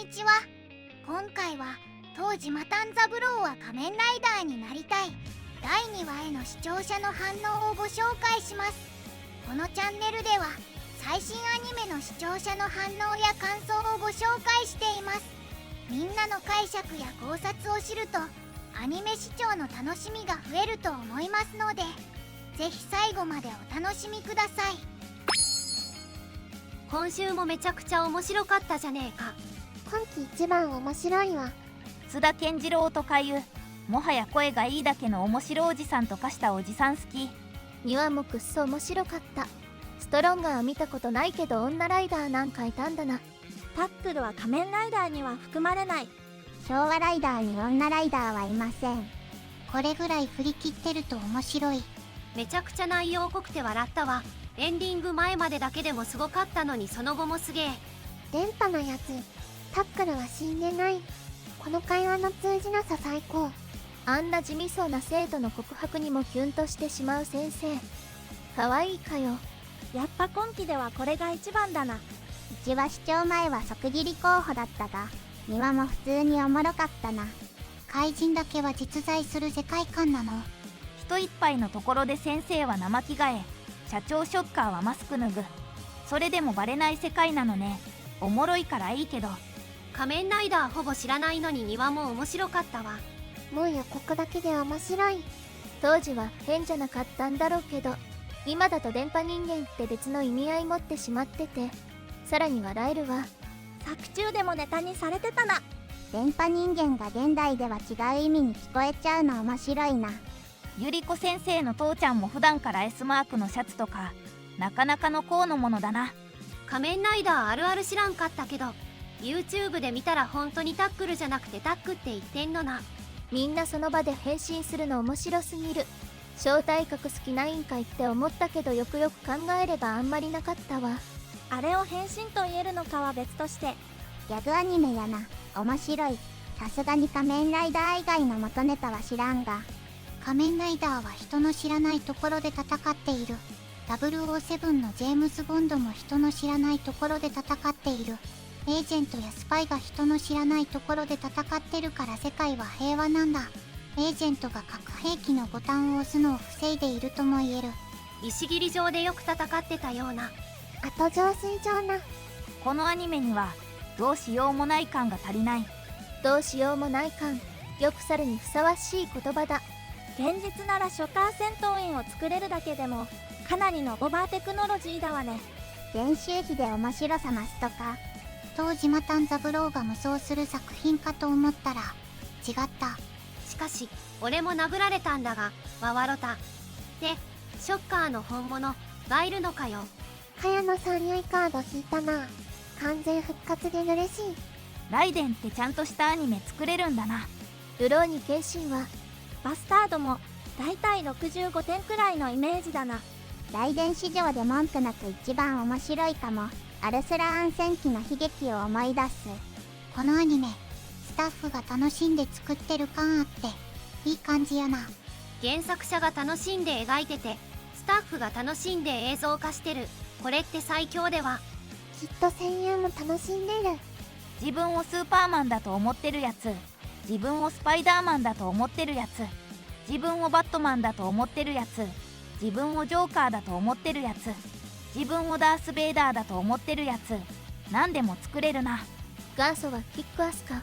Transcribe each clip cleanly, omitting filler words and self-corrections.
にちは。今回は当時マタンザブローは仮面ライダーになりたい第2話への視聴者の反応をご紹介します。このチャンネルでは最新アニメの視聴者の反応や感想をご紹介しています。みんなの解釈や考察を知るとアニメ視聴の楽しみが増えると思いますので、ぜひ最後までお楽しみください。今週もめちゃくちゃ面白かったじゃねえか。今季一番面白いわ。津田健次郎とかいうもはや声がいいだけの面白おじさんと化したおじさん好き。2話もくっそ面白かった。ストロンガー見たことないけど女ライダーなんかいたんだな。タックルは仮面ライダーには含まれない。昭和ライダーに女ライダーはいません。これぐらい振り切ってると面白い。めちゃくちゃ内容濃くて笑ったわ。エンディング前までだけでもすごかったのにその後もすげえ。電波なやつ、タックルは死んでない。この会話の通じなさ最高。あんな地味そうな生徒の告白にもキュンとしてしまう先生。可愛いかよ。やっぱ今季ではこれが一番だな。1話視聴前は即切り候補だったが、2話も普通におもろかったな。怪人だけは実在する世界観なの。人一杯のところで先生は生着替え、社長ショッカーはマスク脱ぐ。それでもバレない世界なのね。おもろいからいいけど。仮面ライダーほぼ知らないのに2話も面白かったわ。もう予告だけで面白い。当時は変じゃなかったんだろうけど、今だと電波人間って別の意味合い持ってしまってて、さらに笑えるわ。作中でもネタにされてたな。電波人間が現代では違う意味に聞こえちゃうの面白いな。ゆり子先生の父ちゃんも普段から S マークのシャツとかなかなかの高のものだな。仮面ライダーあるある知らんかったけど YouTube で見たら本当にタックルじゃなくてタックって言ってんのな。みんなその場で変身するの面白すぎる。正体格好きないんかいって思ったけど、よくよく考えればあんまりなかったわ。あれを変身と言えるのかは別として、ギャグアニメやな。面白い。さすがに仮面ライダー以外の元ネタは知らんが、仮面ライダーは人の知らないところで戦っている。007のジェームズ・ボンドも人の知らないところで戦っている。エージェントやスパイが人の知らないところで戦ってるから世界は平和なんだ。エージェントが核兵器のボタンを押すのを防いでいるとも言える。石切り場でよく戦ってたような。あと浄水場な。このアニメにはどうしようもない感が足りない。どうしようもない感、よく猿にふさわしい言葉だ。現実ならショッカー戦闘員を作れるだけでもかなりのオーバーテクノロジーだわね。練習費で面白さ増すとか。当時マタンザブローが無双する作品かと思ったら違った。しかし俺も殴られたんだがワワロタでショッカーの本物がいるのかよ。茅野さんにカード引いたな。完全復活で嬉しい。ライデンってちゃんとしたアニメ作れるんだな。ルローニケンシンはバスタードもだいたい65点くらいのイメージだな。雷電史上で文句なく一番面白いかも。アルスラーン戦記の悲劇を思い出す。このアニメスタッフが楽しんで作ってる感あっていい感じやな。原作者が楽しんで描いててスタッフが楽しんで映像化してる。これって最強では。きっと声優も楽しんでる。自分をスーパーマンだと思ってるやつ、自分をスパイダーマンだと思ってるやつ、自分をバットマンだと思ってるやつ、自分をジョーカーだと思ってるやつ、自分をダース・ベイダーだと思ってるやつ、何でも作れるな。元祖はキックアスカ。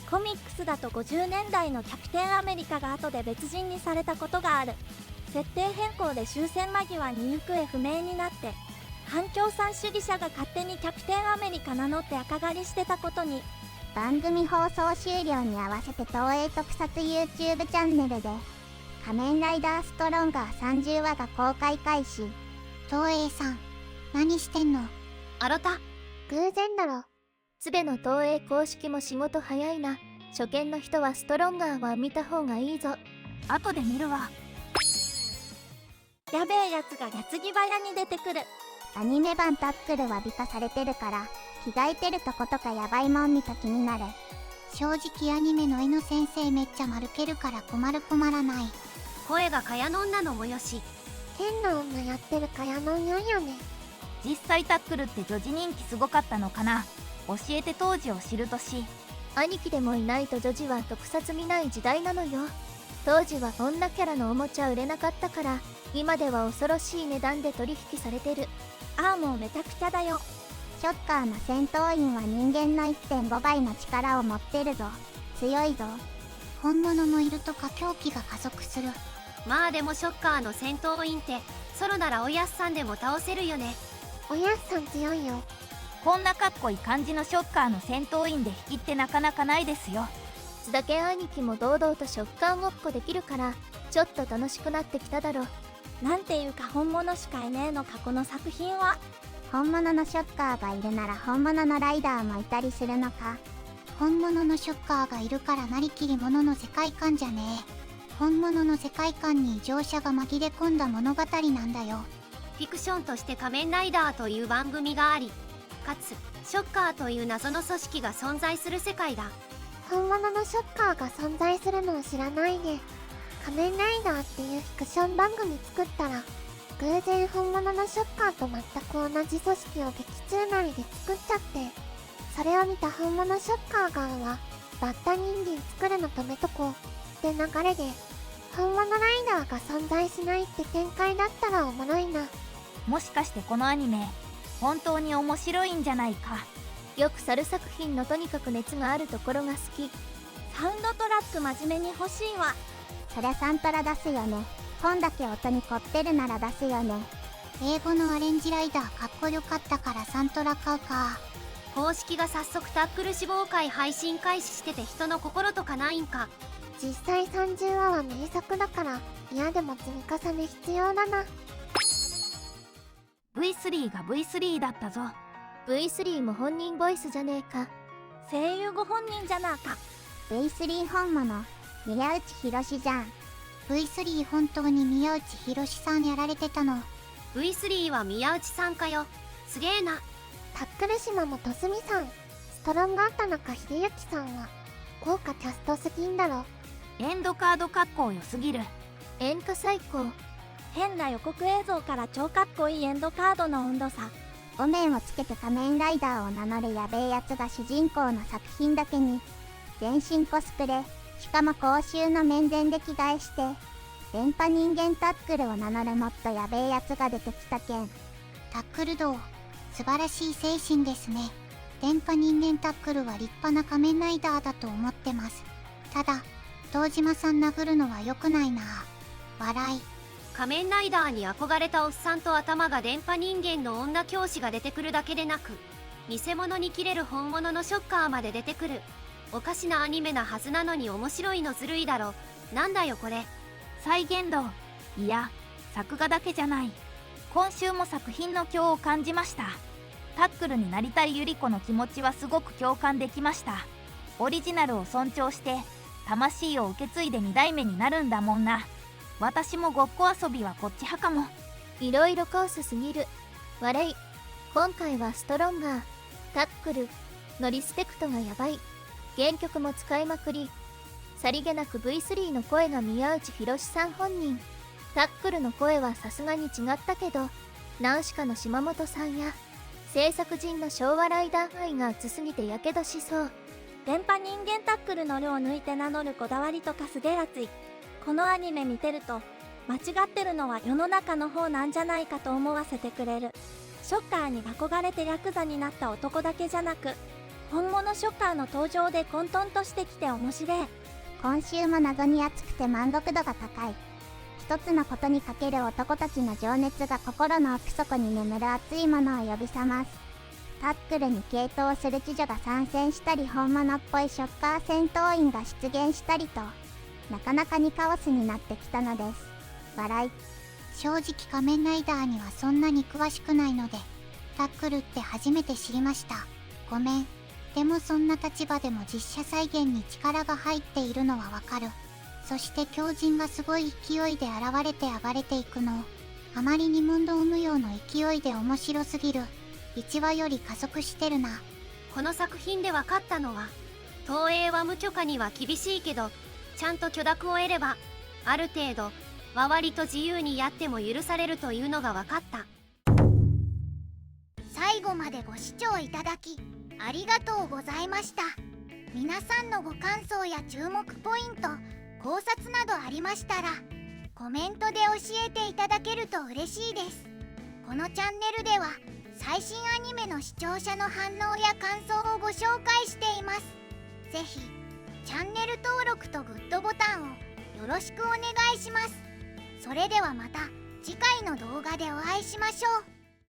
コミックスだと50年代のキャプテンアメリカが後で別人にされたことがある。設定変更で終戦間際に行方不明になって、反共産主義者が勝手にキャプテンアメリカ名乗って赤狩りしてたことに。番組放送終了に合わせて東映特撮 YouTube チャンネルで仮面ライダーストロンガー30話が公開開始。東映さん何してんの。アロタ偶然だろ。つべの東映公式も仕事早いな。初見の人はストロンガーは見た方がいいぞ。後で見るわ。やべえやつが矢継ぎ早に出てくる。アニメ版タックルは美化されてるから着替えてるとことかやばいもん見た気になる。正直アニメの絵の先生めっちゃ丸けるから困らない。声がかやのんなのもよし。変な女やってるかやのんやんやね。実際タックルって女児人気すごかったのかな。教えて当時を知るとし。兄貴でもいないと女児は特撮見ない時代なのよ。当時は女キャラのおもちゃ売れなかったから、今では恐ろしい値段で取引されてる。ああ、もうめちゃくちゃだよ。ショッカーの戦闘員は人間の 1.5 倍の力を持ってるぞ。強いぞ。本物もいるとか狂気が加速する。まあでもショッカーの戦闘員ってソロならおやっさんでも倒せるよね。おやっさん強いよ。こんなかっこいい感じのショッカーの戦闘員で引きってなかなかないですよ。津田家兄貴も堂々とショッカーごっこできるからちょっと楽しくなってきただろ。なんていうか本物しかいねえのかこの作品は。本物のショッカーがいるなら本物のライダーもいたりするのか。本物のショッカーがいるからなりきり物の世界観じゃねえ。本物の世界観に異常者が紛れ込んだ物語なんだよ。フィクションとして仮面ライダーという番組があり、かつショッカーという謎の組織が存在する世界だ。本物のショッカーが存在するのを知らないね。仮面ライダーっていうフィクション番組作ったら偶然本物のショッカーと全く同じ組織を劇中内で作っちゃって、それを見た本物ショッカー側はバッタ人間作るの止めとこうって流れで、本物ライダーが存在しないって展開だったらおもろいな。もしかしてこのアニメ本当に面白いんじゃないか。よく猿作品のとにかく熱があるところが好き。サウンドトラック真面目に欲しいわ。そりゃサントラ出すよね。本だけ音に凝ってるなら出すよね。英語のアレンジライダーかっこよかったからサントラ買うか。公式が早速タックル志望会配信開始してて人の心とかないんか。実際30話は名作だから嫌でも積み重ね必要だな。 V3 が V3 だったぞ。 V3 も本人ボイスじゃねえか。声優ご本人じゃなあか。 V3 本物宮内博じゃん。 V3 本当に宮内博さんやられてたの。 V3 は宮内さんかよ。すげえな。タックル島本澄さん、ストロンガー田中秀幸さんは豪華キャストすぎんだろ。エンドカード格好良すぎる。演歌最高。変な予告映像から超かっこいいエンドカードの温度差。お面をつけて仮面ライダーを名乗るやべえやつが主人公の作品だけに全身コスプレ、しかも公衆の面前で着替えして電波人間タックルを名乗るもっとやべえやつが出てきたけん。タックル道素晴らしい精神ですね。電波人間タックルは立派な仮面ライダーだと思ってます。ただ堂島さん殴るのは良くないな。笑い。仮面ライダーに憧れたおっさんと頭が電波人間の女教師が出てくるだけでなく、偽物に切れる本物のショッカーまで出てくる。おかしなアニメなはずなのに面白いのずるいだろ。なんだよこれ。再現度、いや作画だけじゃない。今週も作品の今日を感じました。タックルになりたいゆり子の気持ちはすごく共感できました。オリジナルを尊重して魂を受け継いで2代目になるんだもんな。私もごっこ遊びはこっち派かも。いろいろコースすぎる。笑い。今回はストロンガー、タックルのリスペクトがやばい。原曲も使いまくり。さりげなく V3 の声が宮内博さん本人。タックルの声はさすがに違ったけど、ナウシカの島本さんや制作陣の昭和ライダー愛が熱すぎてやけどしそう。電波人間タックルの量を抜いて名乗るこだわりとかすげえ熱い。このアニメ見てると間違ってるのは世の中の方なんじゃないかと思わせてくれる。ショッカーに憧れてヤクザになった男だけじゃなく、本物ショッカーの登場で混沌としてきて面白い。今週も謎に熱くて満足度が高い。一つのことにかける男たちの情熱が心の奥底に眠る熱いものを呼び覚ます。タックルに傾倒する知女が参戦したり、本物っぽいショッカー戦闘員が出現したりと、なかなかにカオスになってきたのです。笑い。正直仮面ライダーにはそんなに詳しくないので、タックルって初めて知りました。ごめん。でもそんな立場でも実写再現に力が入っているのはわかる。そして狂人がすごい勢いで現れて暴れていくの。あまりに問答無用の勢いで面白すぎる。1話より加速してるな。この作品で分かったのは、東映は無許可には厳しいけど、ちゃんと許諾を得ればある程度割と自由にやっても許されるというのが分かった。最後までご視聴いただきありがとうございました。皆さんのご感想や注目ポイント、考察などありましたらコメントで教えていただけると嬉しいです。このチャンネルでは最新アニメの視聴者の反応や感想をご紹介しています。ぜひチャンネル登録とグッドボタンをよろしくお願いします。それではまた次回の動画でお会いしましょう。